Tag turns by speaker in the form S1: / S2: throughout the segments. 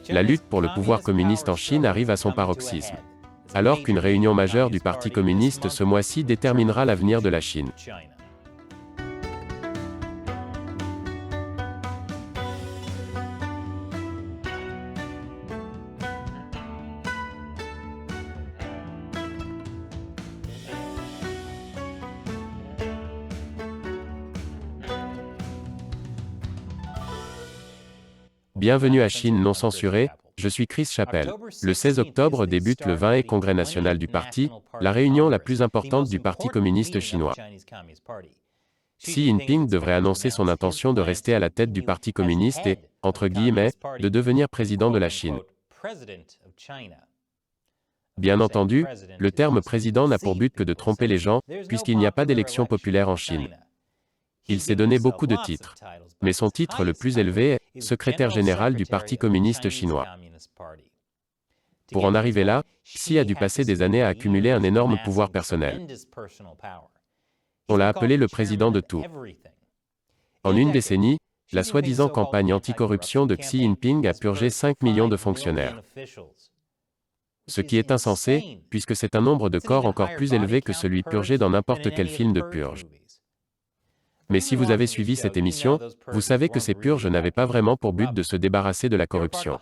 S1: la lutte pour le pouvoir communiste en Chine arrive à son paroxysme. Alors qu'une réunion majeure du Parti communiste ce mois-ci déterminera l'avenir de la Chine. Bienvenue à Chine non censurée, je suis Chris Chappell. Le 16 octobre débute le 20e Congrès national du parti, la réunion la plus importante du Parti communiste chinois. Xi Jinping devrait annoncer son intention de rester à la tête du Parti communiste et, entre guillemets, de devenir président de la Chine. Bien entendu, le terme président n'a pour but que de tromper les gens, puisqu'il n'y a pas d'élection populaire en Chine. Il s'est donné beaucoup de titres. Mais son titre le plus élevé est secrétaire général du Parti communiste chinois. Pour en arriver là, Xi a dû passer des années à accumuler un énorme pouvoir personnel. On l'a appelé le président de tout. En une décennie, la soi-disant campagne anticorruption de Xi Jinping a purgé 5 millions de fonctionnaires. Ce qui est insensé, puisque c'est un nombre de corps encore plus élevé que celui purgé dans n'importe quel film de purge. Mais si vous avez suivi cette émission, vous savez que ces purges n'avaient pas vraiment pour but de se débarrasser de la corruption.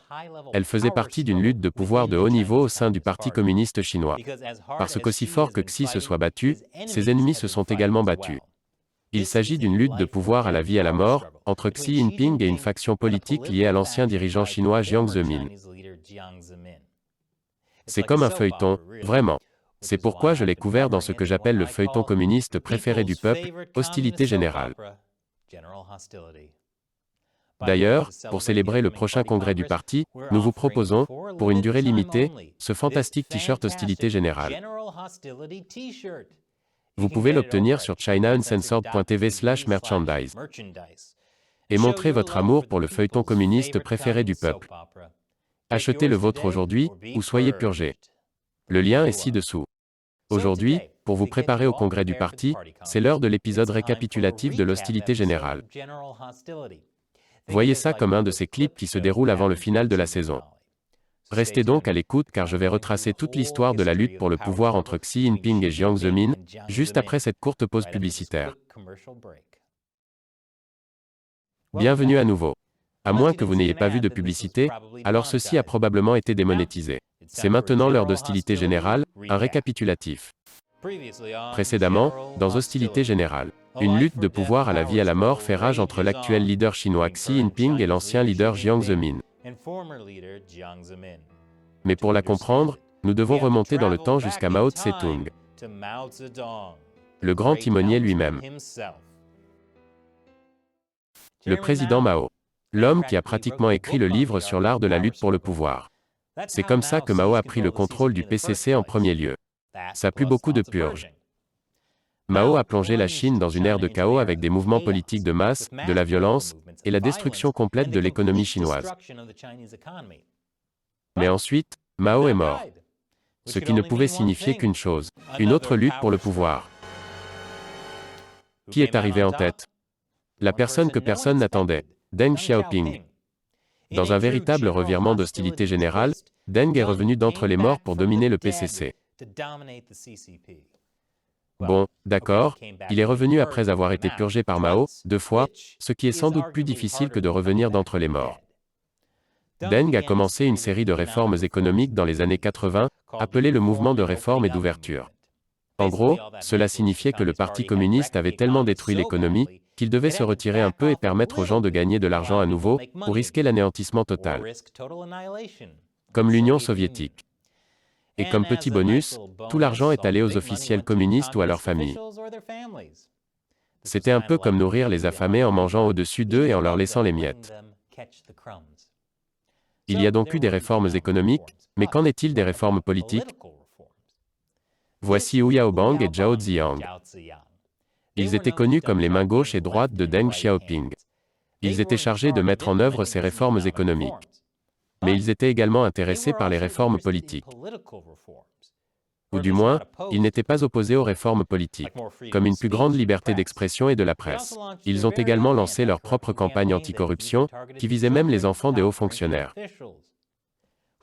S1: Elles faisaient partie d'une lutte de pouvoir de haut niveau au sein du Parti communiste chinois. Parce qu'aussi fort que Xi se soit battu, ses ennemis se sont également battus. Il s'agit d'une lutte de pouvoir à la vie et à la mort, entre Xi Jinping et une faction politique liée à l'ancien dirigeant chinois Jiang Zemin. C'est comme un feuilleton, vraiment. C'est pourquoi je l'ai couvert dans ce que j'appelle le feuilleton communiste préféré du peuple, hostilité générale. D'ailleurs, pour célébrer le prochain congrès du parti, nous vous proposons, pour une durée limitée, ce fantastique t-shirt hostilité générale. Vous pouvez l'obtenir sur chinauncensored.tv/merchandise. Et montrez votre amour pour le feuilleton communiste préféré du peuple. Achetez le vôtre aujourd'hui, ou soyez purgé. Le lien est ci-dessous. Aujourd'hui, pour vous préparer au congrès du parti, c'est l'heure de l'épisode récapitulatif de l'hostilité générale. Voyez ça comme un de ces clips qui se déroulent avant le final de la saison. Restez donc à l'écoute car je vais retracer toute l'histoire de la lutte pour le pouvoir entre Xi Jinping et Jiang Zemin, juste après cette courte pause publicitaire. Bienvenue à nouveau. À moins que vous n'ayez pas vu de publicité, alors ceci a probablement été démonétisé. C'est maintenant l'heure d'hostilité générale, un récapitulatif. Précédemment, dans Hostilité générale, une lutte de pouvoir à la vie et à la mort fait rage entre l'actuel leader chinois Xi Jinping et l'ancien leader Jiang Zemin. Mais pour la comprendre, nous devons remonter dans le temps jusqu'à Mao Tse-tung, le grand timonier lui-même. Le président Mao. L'homme qui a pratiquement écrit le livre sur l'art de la lutte pour le pouvoir. C'est comme ça que Mao a pris le contrôle du PCC en premier lieu. Ça plut beaucoup de purges. Mao a plongé la Chine dans une ère de chaos avec des mouvements politiques de masse, de la violence, et la destruction complète de l'économie chinoise. Mais ensuite, Mao est mort. Ce qui ne pouvait signifier qu'une chose, une autre lutte pour le pouvoir. Qui est arrivé en tête? La personne que personne n'attendait, Deng Xiaoping. Dans un véritable revirement d'hostilité générale, Deng est revenu d'entre les morts pour dominer le PCC. Bon, d'accord, il est revenu après avoir été purgé par Mao, 2 fois, ce qui est sans doute plus difficile que de revenir d'entre les morts. Deng a commencé une série de réformes économiques dans les années 80, appelées le mouvement de réforme et d'ouverture. En gros, cela signifiait que le Parti communiste avait tellement détruit l'économie, qu'il devait se retirer un peu et permettre aux gens de gagner de l'argent à nouveau, ou risquer l'anéantissement total. Comme l'Union soviétique. Et comme petit bonus, tout l'argent est allé aux officiels communistes ou à leurs familles. C'était un peu comme nourrir les affamés en mangeant au-dessus d'eux et en leur laissant les miettes. Il y a donc eu des réformes économiques, mais qu'en est-il des réformes politiques? Voici Hu Yaobang et Zhao Ziyang. Ils étaient connus comme les mains gauche et droite de Deng Xiaoping. Ils étaient chargés de mettre en œuvre ces réformes économiques. Mais ils étaient également intéressés par les réformes politiques. Ou du moins, ils n'étaient pas opposés aux réformes politiques, comme une plus grande liberté d'expression et de la presse. Ils ont également lancé leur propre campagne anticorruption, qui visait même les enfants des hauts fonctionnaires.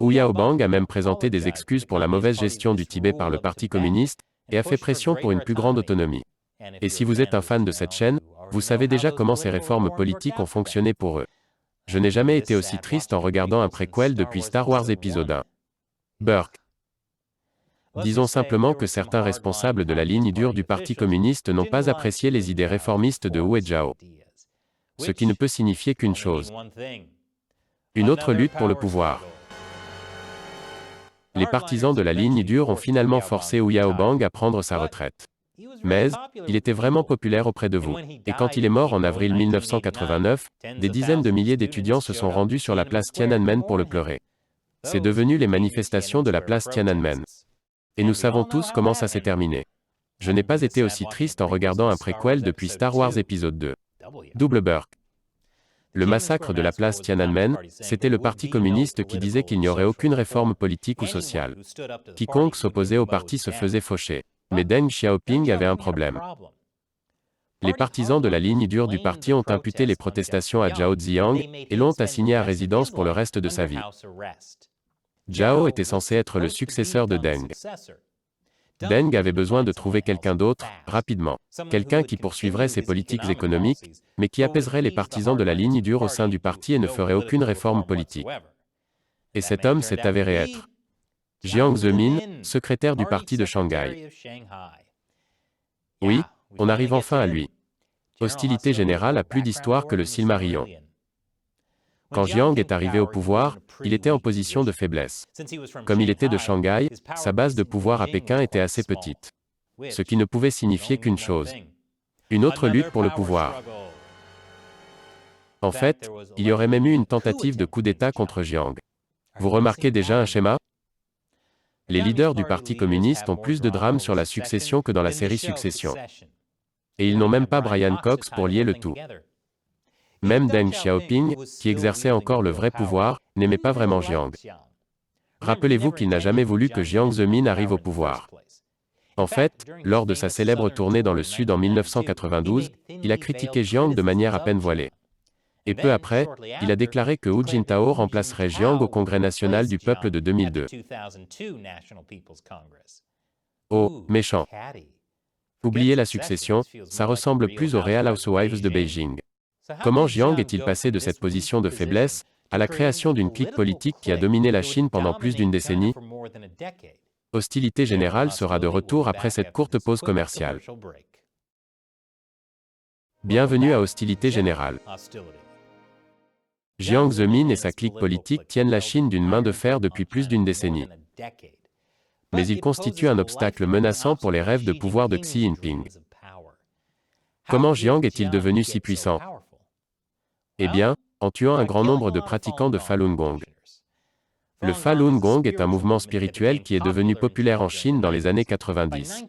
S1: Hu Yaobang a même présenté des excuses pour la mauvaise gestion du Tibet par le Parti communiste, et a fait pression pour une plus grande autonomie. Et si vous êtes un fan de cette chaîne, vous savez déjà comment ces réformes politiques ont fonctionné pour eux. Je n'ai jamais été aussi triste en regardant un préquel depuis Star Wars épisode 1. Burke. Disons simplement que certains responsables de la ligne dure du Parti communiste n'ont pas apprécié les idées réformistes de Hu et Zhao. Ce qui ne peut signifier qu'une chose. Une autre lutte pour le pouvoir. Les partisans de la ligne dure ont finalement forcé Hu Yaobang à prendre sa retraite. Mais, il était vraiment populaire auprès de vous. Et quand il est mort en avril 1989, des dizaines de milliers d'étudiants se sont rendus sur la place Tiananmen pour le pleurer. C'est devenu les manifestations de la place Tiananmen. Et nous savons tous comment ça s'est terminé. Je n'ai pas été aussi triste en regardant un préquel depuis Star Wars épisode 2. Double Burke. Le massacre de la place Tiananmen, c'était le Parti communiste qui disait qu'il n'y aurait aucune réforme politique ou sociale. Quiconque s'opposait au parti se faisait faucher. Mais Deng Xiaoping avait un problème. Les partisans de la ligne dure du parti ont imputé les protestations à Zhao Ziyang et l'ont assigné à résidence pour le reste de sa vie. Zhao était censé être le successeur de Deng. Deng avait besoin de trouver quelqu'un d'autre, rapidement. Quelqu'un qui poursuivrait ses politiques économiques, mais qui apaiserait les partisans de la ligne dure au sein du parti et ne ferait aucune réforme politique. Et cet homme s'est avéré être Jiang Zemin, secrétaire du parti de Shanghai. Oui, on arrive enfin à lui. Hostilité générale a plus d'histoire que le Silmarillion. Quand Jiang est arrivé au pouvoir, il était en position de faiblesse. Comme il était de Shanghai, sa base de pouvoir à Pékin était assez petite. Ce qui ne pouvait signifier qu'une chose. Une autre lutte pour le pouvoir. En fait, il y aurait même eu une tentative de coup d'État contre Jiang. Vous remarquez déjà un schéma? Les leaders du Parti communiste ont plus de drames sur la succession que dans la série Succession. Et ils n'ont même pas Brian Cox pour lier le tout. Même Deng Xiaoping, qui exerçait encore le vrai pouvoir, n'aimait pas vraiment Jiang. Rappelez-vous qu'il n'a jamais voulu que Jiang Zemin arrive au pouvoir. En fait, lors de sa célèbre tournée dans le Sud en 1992, il a critiqué Jiang de manière à peine voilée. Et peu après, il a déclaré que Hu Jintao remplacerait Jiang au Congrès national du peuple de 2002. Oh, méchant. Oubliez la succession, ça ressemble plus aux Real Housewives de Beijing. Comment Jiang est-il passé de cette position de faiblesse à la création d'une clique politique qui a dominé la Chine pendant plus d'une décennie? Hostilité générale sera de retour après cette courte pause commerciale. Bienvenue à Hostilité générale. Jiang Zemin et sa clique politique tiennent la Chine d'une main de fer depuis plus d'une décennie. Mais ils constituent un obstacle menaçant pour les rêves de pouvoir de Xi Jinping. Comment Jiang est-il devenu si puissant? Eh bien, en tuant un grand nombre de pratiquants de Falun Gong. Le Falun Gong est un mouvement spirituel qui est devenu populaire en Chine dans les années 90.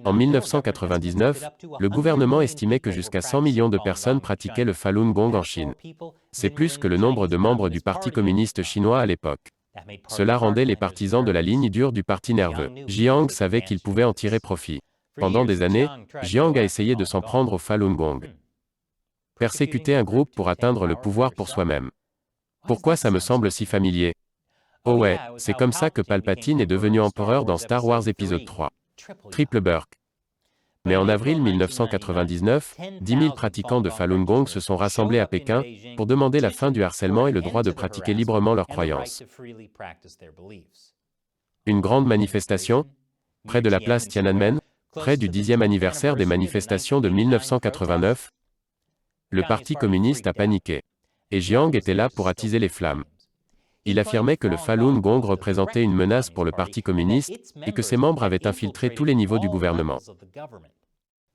S1: En 1999, le gouvernement estimait que jusqu'à 100 millions de personnes pratiquaient le Falun Gong en Chine. C'est plus que le nombre de membres du Parti communiste chinois à l'époque. Cela rendait les partisans de la ligne dure du parti nerveux. Jiang savait qu'il pouvait en tirer profit. Pendant des années, Jiang a essayé de s'en prendre au Falun Gong. Persécuter un groupe pour atteindre le pouvoir pour soi-même. Pourquoi ça me semble si familier? Oh ouais, c'est comme ça que Palpatine est devenu empereur dans Star Wars épisode 3. Triple Burke. Mais en avril 1999, 10 000 pratiquants de Falun Gong se sont rassemblés à Pékin pour demander la fin du harcèlement et le droit de pratiquer librement leurs croyances. Une grande manifestation, près de la place Tiananmen, près du 10e anniversaire des manifestations de 1989, le Parti communiste a paniqué. Et Jiang était là pour attiser les flammes. Il affirmait que le Falun Gong représentait une menace pour le Parti communiste et que ses membres avaient infiltré tous les niveaux du gouvernement.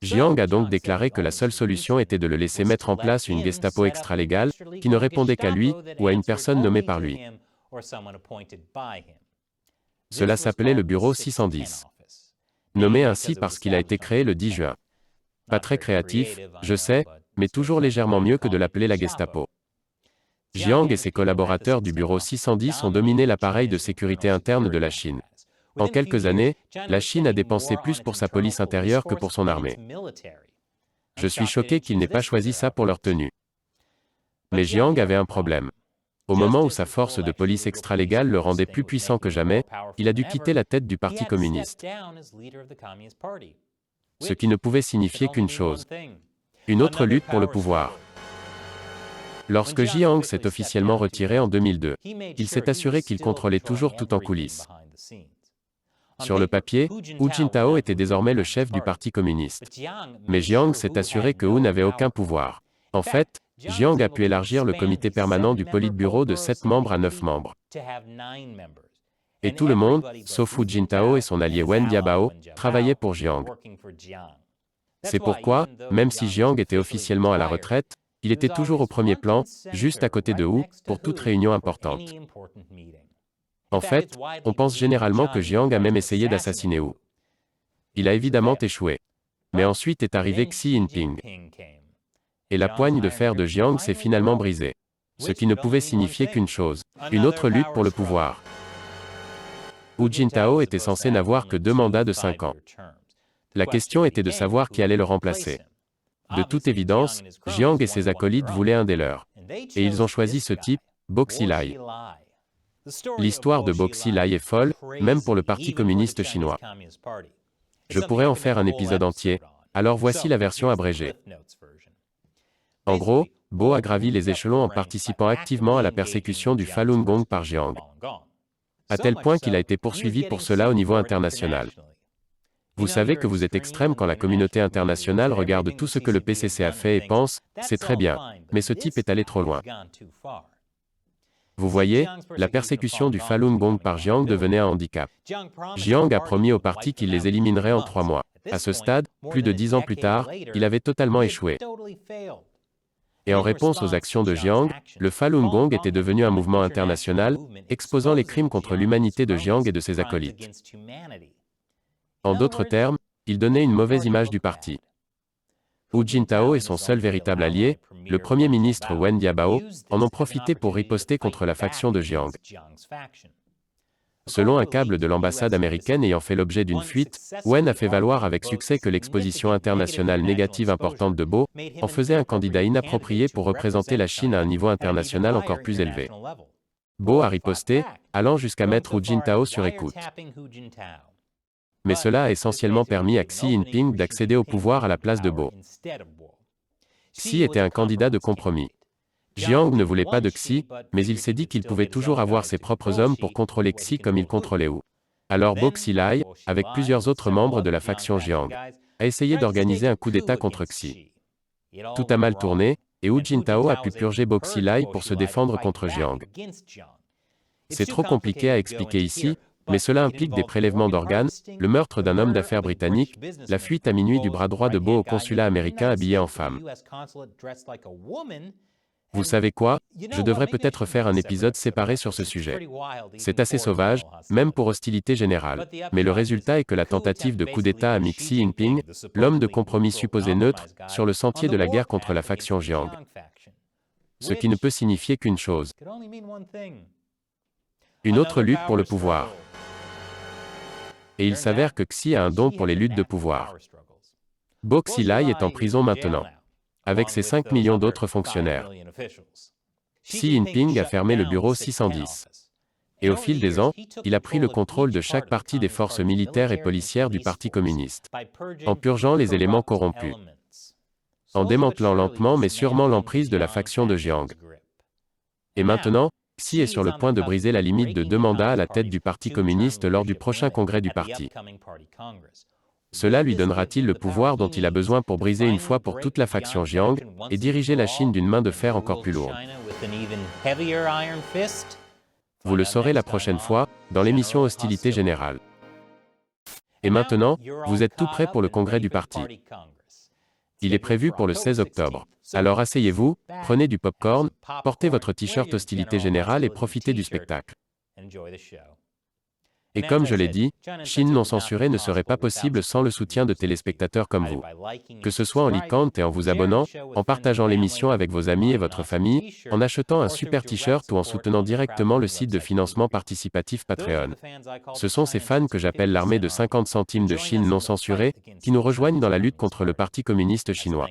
S1: Jiang a donc déclaré que la seule solution était de le laisser mettre en place une Gestapo extralégale qui ne répondait qu'à lui ou à une personne nommée par lui. Cela s'appelait le Bureau 610. Nommé ainsi parce qu'il a été créé le 10 juin. Pas très créatif, je sais, mais toujours légèrement mieux que de l'appeler la Gestapo. Jiang et ses collaborateurs du Bureau 610 ont dominé l'appareil de sécurité interne de la Chine. En quelques années, la Chine a dépensé plus pour sa police intérieure que pour son armée. Je suis choqué qu'ils n'aient pas choisi ça pour leur tenue. Mais Jiang avait un problème. Au moment où sa force de police extralégale le rendait plus puissant que jamais, il a dû quitter la tête du Parti communiste. Ce qui ne pouvait signifier qu'une chose. Une autre lutte pour le pouvoir. Lorsque Jiang s'est officiellement retiré en 2002, il s'est assuré qu'il contrôlait toujours tout en coulisses. Sur le papier, Hu Jintao était désormais le chef du Parti communiste. Mais Jiang s'est assuré que Hu n'avait aucun pouvoir. En fait, Jiang a pu élargir le comité permanent du Politburo de 7 membres à 9 membres. Et tout le monde, sauf Hu Jintao et son allié Wen Jiabao, travaillait pour Jiang. C'est pourquoi, même si Jiang était officiellement à la retraite, il était toujours au premier plan, juste à côté de Hu, pour toute réunion importante. En fait, on pense généralement que Jiang a même essayé d'assassiner Hu. Il a évidemment échoué. Mais ensuite est arrivé Xi Jinping. Et la poigne de fer de Jiang s'est finalement brisée. Ce qui ne pouvait signifier qu'une chose, une autre lutte pour le pouvoir. Hu Jintao était censé n'avoir que 2 mandats de 5 ans. La question était de savoir qui allait le remplacer. De toute évidence, Jiang et ses acolytes voulaient un des leurs. Et ils ont choisi ce type, Bo Xilai. L'histoire de Bo Xilai est folle, même pour le Parti communiste chinois. Je pourrais en faire un épisode entier, alors voici la version abrégée. En gros, Bo a gravi les échelons en participant activement à la persécution du Falun Gong par Jiang. À tel point qu'il a été poursuivi pour cela au niveau international. Vous savez que vous êtes extrême quand la communauté internationale regarde tout ce que le PCC a fait et pense, c'est très bien, mais ce type est allé trop loin. Vous voyez, la persécution du Falun Gong par Jiang devenait un handicap. Jiang a promis au parti qu'il les éliminerait en 3 mois. À ce stade, plus de 10 ans plus tard, il avait totalement échoué. Et en réponse aux actions de Jiang, le Falun Gong était devenu un mouvement international, exposant les crimes contre l'humanité de Jiang et de ses acolytes. En d'autres termes, il donnait une mauvaise image du parti. Hu Jintao et son seul véritable allié, le Premier ministre Wen Jiabao, en ont profité pour riposter contre la faction de Jiang. Selon un câble de l'ambassade américaine ayant fait l'objet d'une fuite, Wen a fait valoir avec succès que l'exposition internationale négative importante de Bo en faisait un candidat inapproprié pour représenter la Chine à un niveau international encore plus élevé. Bo a riposté, allant jusqu'à mettre Hu Jintao sur écoute. Mais cela a essentiellement permis à Xi Jinping d'accéder au pouvoir à la place de Bo. Xi était un candidat de compromis. Jiang ne voulait pas de Xi, mais il s'est dit qu'il pouvait toujours avoir ses propres hommes pour contrôler Xi comme il contrôlait Hu. Alors Bo Xilai, avec plusieurs autres membres de la faction Jiang, a essayé d'organiser un coup d'État contre Xi. Tout a mal tourné, et Hu Jintao a pu purger Bo Xilai pour se défendre contre Jiang. C'est trop compliqué à expliquer ici, mais cela implique des prélèvements d'organes, le meurtre d'un homme d'affaires britannique, la fuite à minuit du bras droit de Bo au consulat américain habillé en femme. Vous savez quoi? Je devrais peut-être faire un épisode séparé sur ce sujet. C'est assez sauvage, même pour hostilité générale. Mais le résultat est que la tentative de coup d'État a mis Xi Jinping, l'homme de compromis supposé neutre, sur le sentier de la guerre contre la faction Jiang. Ce qui ne peut signifier qu'une chose. Une autre lutte pour le pouvoir. Et il s'avère que Xi a un don pour les luttes de pouvoir. Bo Xilai est en prison maintenant, avec ses 5 millions d'autres fonctionnaires. Xi Jinping a fermé le bureau 610. Et au fil des ans, il a pris le contrôle de chaque partie des forces militaires et policières du Parti communiste, en purgeant les éléments corrompus, en démantelant lentement mais sûrement l'emprise de la faction de Jiang. Et maintenant, Xi est sur le point de briser la limite de 2 mandats à la tête du Parti communiste lors du prochain congrès du parti. Cela lui donnera-t-il le pouvoir dont il a besoin pour briser une fois pour toute la faction Jiang et diriger la Chine d'une main de fer encore plus lourde? Vous le saurez la prochaine fois, dans l'émission Hostilité Générale. Et maintenant, vous êtes tout prêt pour le congrès du parti. Il est prévu pour le 16 octobre. Alors asseyez-vous, prenez du popcorn, portez votre t-shirt Hostilité Générale et profitez du spectacle. Et comme je l'ai dit, Chine non censurée ne serait pas possible sans le soutien de téléspectateurs comme vous. Que ce soit en likant et en vous abonnant, en partageant l'émission avec vos amis et votre famille, en achetant un super t-shirt ou en soutenant directement le site de financement participatif Patreon. Ce sont ces fans que j'appelle l'armée de 50 centimes de Chine non censurée, qui nous rejoignent dans la lutte contre le Parti communiste chinois.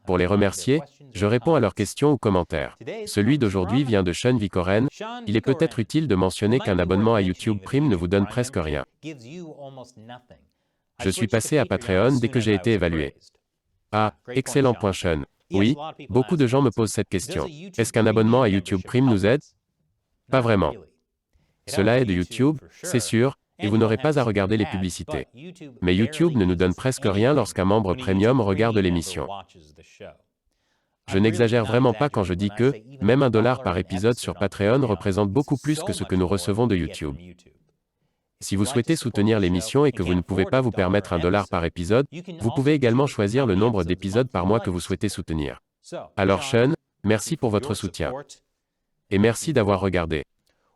S1: Pour les remercier, je réponds à leurs questions ou commentaires. Celui d'aujourd'hui vient de Sean Vicoren. Il est peut-être utile de mentionner qu'un abonnement à YouTube Prime ne vous donne presque rien. Je suis passé à Patreon dès que j'ai été évalué. Ah, excellent point Sean. Oui, beaucoup de gens me posent cette question. Est-ce qu'un abonnement à YouTube Prime nous aide? Pas vraiment. Cela aide YouTube, c'est sûr, et vous n'aurez pas à regarder les publicités. Mais YouTube ne nous donne presque rien lorsqu'un membre premium regarde l'émission. Je n'exagère vraiment pas quand je dis que, même $1 par épisode sur Patreon représente beaucoup plus que ce que nous recevons de YouTube. Si vous souhaitez soutenir l'émission et que vous ne pouvez pas vous permettre $1 par épisode, vous pouvez également choisir le nombre d'épisodes par mois que vous souhaitez soutenir. Alors Sean, merci pour votre soutien. Et merci d'avoir regardé.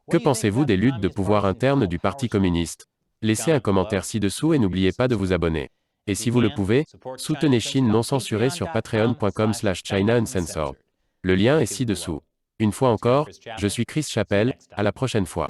S1: Que pensez-vous des luttes de pouvoir internes du Parti communiste? Laissez un commentaire ci-dessous et n'oubliez pas de vous abonner. Et si vous le pouvez, soutenez Chine non censurée sur patreon.com/China Uncensored. Le lien est ci-dessous. Une fois encore, je suis Chris Chappell, à la prochaine fois.